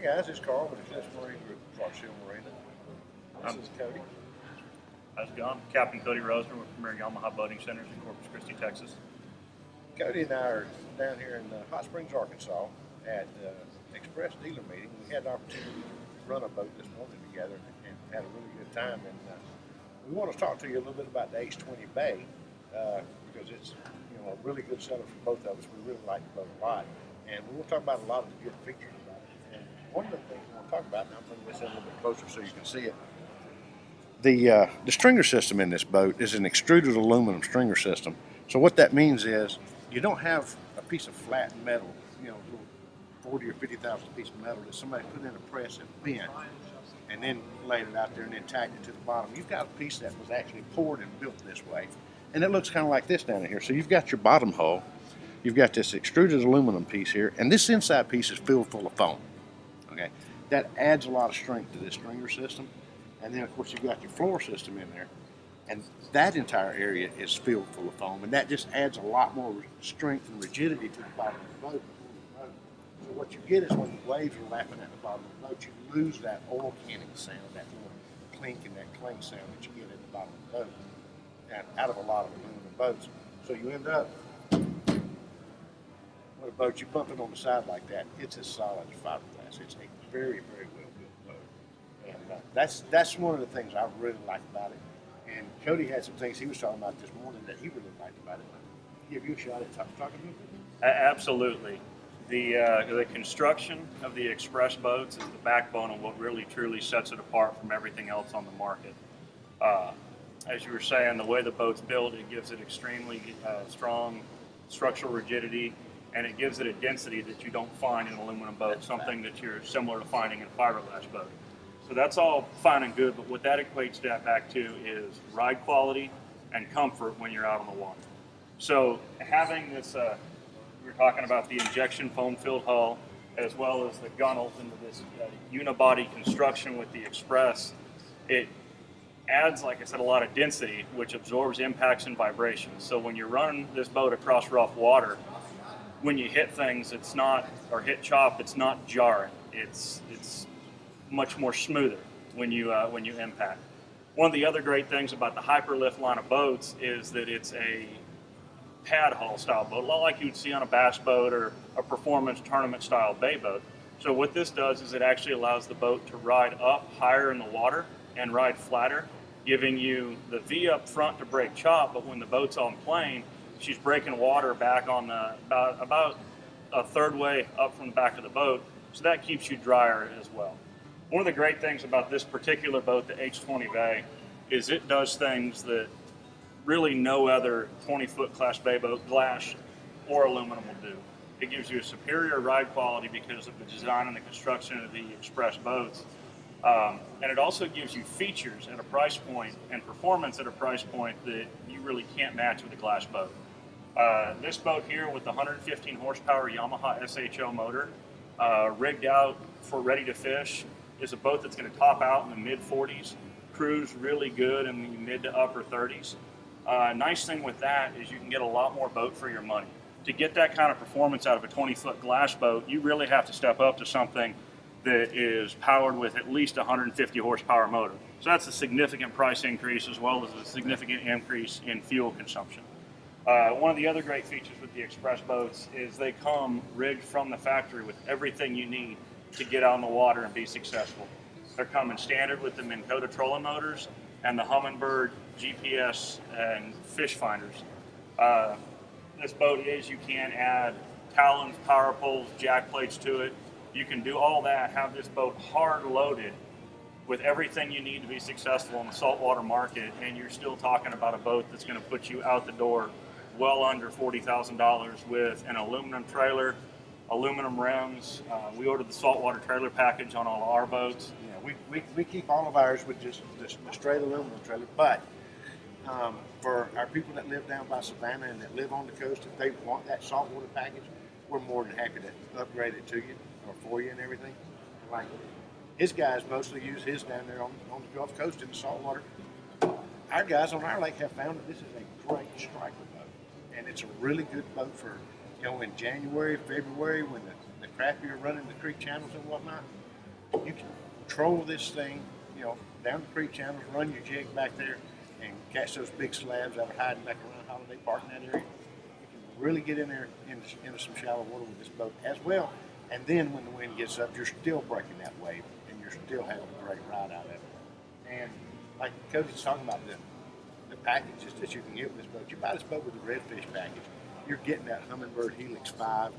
guys, it's Carl with Eclipse Marine Group, Marina. This is Cody. How's it going? Captain Cody Roesener with Premier Yamaha Boating Centers in Corpus Christi, Texas. Cody and I are down here in Hot Springs, Arkansas at Xpress Dealer Meeting. We had the opportunity to run a boat this morning together and had a really good time. And we want to talk to you a little bit about the H20 Bay because it's a really good seller for both of us. We really like the boat a lot. And we will talk about a lot of the good features about it. And one of the things we want to talk about, and I'll bring this in a little bit closer so you can see it, the stringer system in this boat is an extruded aluminum stringer system. So what that means is you don't have a piece of flat metal, a little 40 or 50 thousand piece of metal that somebody put in a press and bent and then laid it out there and then tacked it to the bottom. You've got a piece that was actually poured and built this way. And it looks kind of like this down here. So you've got your bottom hull, you've got this extruded aluminum piece here, and this inside piece is filled full of foam. Okay, that adds a lot of strength to this stringer system. And then of course you've got your floor system in there, and that entire area is filled full of foam, and that just adds a lot more strength and rigidity to the bottom of the boat. So what you get is when the waves are lapping at the bottom of the boat, you lose that oil canning sound, that little clink and that clang sound that you get at the bottom of the boat, and out of a lot of aluminum boats. So you end up with a boat, you bump it on the side like that, it's as solid as fiberglass. It's a very, very well built boat. And that's one of the things I really like about it. And Cody had some things he was talking about this morning that he really liked about it. Give you a shot at talking to him? Absolutely. The construction of the Xpress boats is the backbone of what really truly sets it apart from everything else on the market. As you were saying, the way the boat's built, it gives it extremely strong structural rigidity, and it gives it a density that you don't find in an aluminum boat, something that you're similar to finding in a fiberglass boat. So that's all fine and good, but what that equates that back to is ride quality and comfort when you're out on the water. So having this, we're talking about the injection foam-filled hull, as well as the gunnels into this unibody construction with the Xpress, it adds, like I said, a lot of density, which absorbs impacts and vibrations. So when you're running this boat across rough water, when you hit things, it's not, or hit chop, it's not jarring. It's much more smoother when you impact. One of the other great things about the Hyperlift line of boats is that it's a pad hull style boat, a lot like you would see on a bass boat or a performance tournament style bay boat. So what this does is it actually allows the boat to ride up higher in the water and ride flatter, giving you the V up front to break chop, but when the boat's on plane, she's breaking water back on the about a third way up from the back of the boat, so that keeps you drier as well. One of the great things about this particular boat, the H20 Bay, is it does things that really no other 20-foot class bay boat, glass or aluminum, will do. It gives you a superior ride quality because of the design and the construction of the Xpress boats. And it also gives you features at a price point and performance at a price point that you really can't match with a glass boat. This boat here with the 115 horsepower Yamaha SHO motor, rigged out for ready to fish, is a boat that's going to top out in the mid 40s, cruise really good in the mid to upper 30s. Nice thing with that is you can get a lot more boat for your money. To get that kind of performance out of a 20-foot glass boat, you really have to step up to something that is powered with at least 150 horsepower motor. So that's a significant price increase as well as a significant increase in fuel consumption. One of the other great features with the Xpress boats is they come rigged from the factory with everything you need to get out on the water and be successful. They're coming standard with the Minn Kota trolling motors and the Humminbird GPS and fish finders. This boat you can add talons, power poles, jack plates to it. You can do all that, have this boat hard loaded with everything you need to be successful in the saltwater market, and you're still talking about a boat that's going to put you out the door well under $40,000 with an aluminum trailer, aluminum rims. We ordered the saltwater trailer package on all our boats. Yeah, we keep all of ours with just the straight aluminum trailer, but for our people that live down by Savannah and that live on the coast, if they want that saltwater package, we're more than happy to upgrade it to you or for you and everything. Like his guys mostly use his down there on the Gulf Coast in the saltwater. Our guys on our lake have found that this is a great striker boat, and it's a really good boat for in January, February when the crappie are running the creek channels and whatnot. You can troll this thing, down the creek channels, run your jig back there, and catch those big slabs that are hiding back around Holiday Park in that area. You can really get in there into some shallow water with this boat as well. And then when the wind gets up, you're still breaking that wave, and you're still having a great ride out of it. And like Cody's talking about the packages that you can get with this boat. You buy this boat with the Redfish package, you're getting that Humminbird Helix 5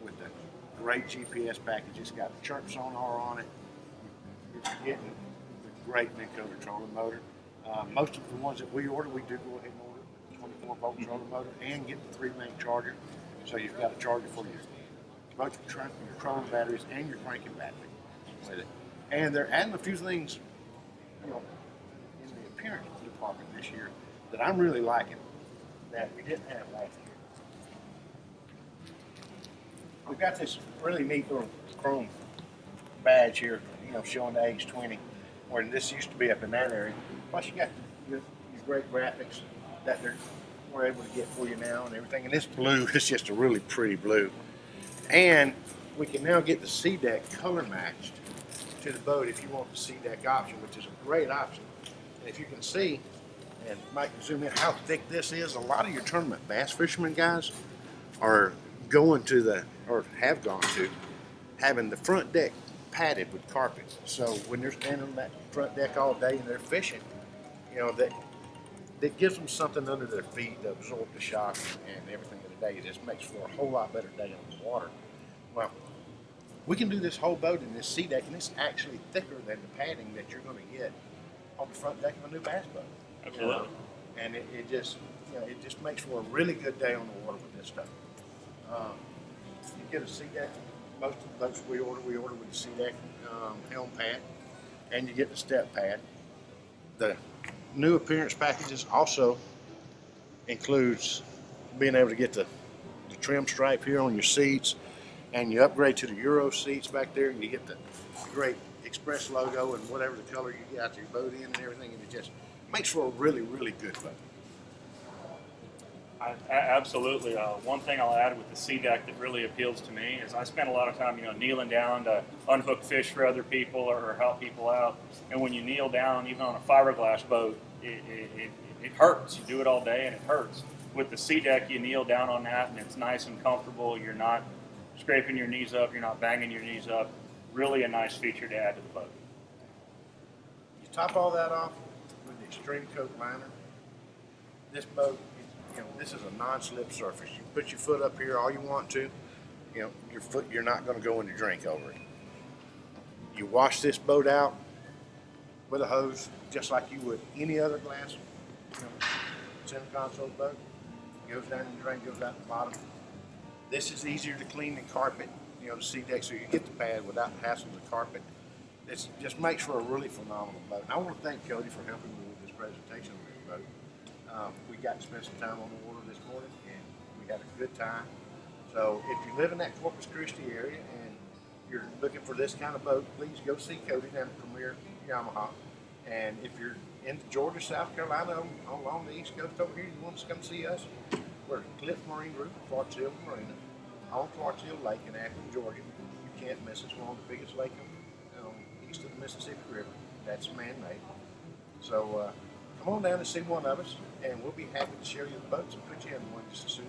with the great GPS package. It's got a chirp sonar on it. You're getting the great Minn Kota trolling motor. Most of the ones that we order, we do go ahead and order the 24-volt trolling motor and get the 3-main charger. So you've got a charger for both your trolling batteries and your cranking battery with it. And they're adding a few things, in the appearance department this year that I'm really liking that we didn't have last year. We've got this really neat little chrome badge here, showing the H20, where this used to be up in that area. Plus, you got your great graphics that we're able to get for you now and everything. And this blue is just a really pretty blue. And we can now get the SeaDek color matched to the boat if you want the SeaDek option, which is a great option. And if you can see, and Mike can zoom in, how thick this is, a lot of your tournament bass fishermen guys are going to or have gone to, having the front deck padded with carpet. So when they're standing on that front deck all day and they're fishing, that gives them something under their feet to absorb the shock and everything of the day. It just makes for a whole lot better day on the water. Well, we can do this whole boat in this SeaDek, and it's actually thicker than the padding that you're going to get on the front deck of a new bass boat. Absolutely. And it just makes for a really good day on the water with this stuff. You get a SeaDek. Most of the boats we order with the SeaDek helm pad, and you get the step pad. The new appearance packages also includes being able to get the trim stripe here on your seats, and you upgrade to the Euro seats back there, and you get the great Express logo and whatever the color you got your boat in and everything, and it just makes for a really, really good boat. Absolutely. One thing I'll add with the SeaDek that really appeals to me is I spend a lot of time, kneeling down to unhook fish for other people or help people out. And when you kneel down, even on a fiberglass boat, it hurts. You do it all day and it hurts. With the SeaDek, you kneel down on that and it's nice and comfortable. You're not scraping your knees up. You're not banging your knees up. Really a nice feature to add to the boat. You top all that off with the Extreme Coat liner. This boat, this is a non-slip surface. You put your foot up here all you want to. Your foot, you're not going to go in the drink over it. You wash this boat out with a hose just like you would any other glass center console boat. It goes down in the drain, goes out the bottom. This is easier to clean than carpet, the SeaDek, so you get the pad without hassling the carpet. It just makes for a really phenomenal boat. And I want to thank Cody for helping me with this presentation of this boat. We got to spend some time on the water this morning, and we had a good time. So if you live in that Corpus Christi area and you're looking for this kind of boat, please go see Cody down at Premier Yamaha. And if you're in Georgia, South Carolina, along the East Coast over here, you want to come see us, we're at Eclipse Marine Group, Clarks Hill Marina, on Clarks Hill Lake in Athens, Georgia. You can't miss us. We're on the biggest lake east of the Mississippi River. That's man-made. So come on down and see one of us, and we'll be happy to show you the boats and put you in one just as soon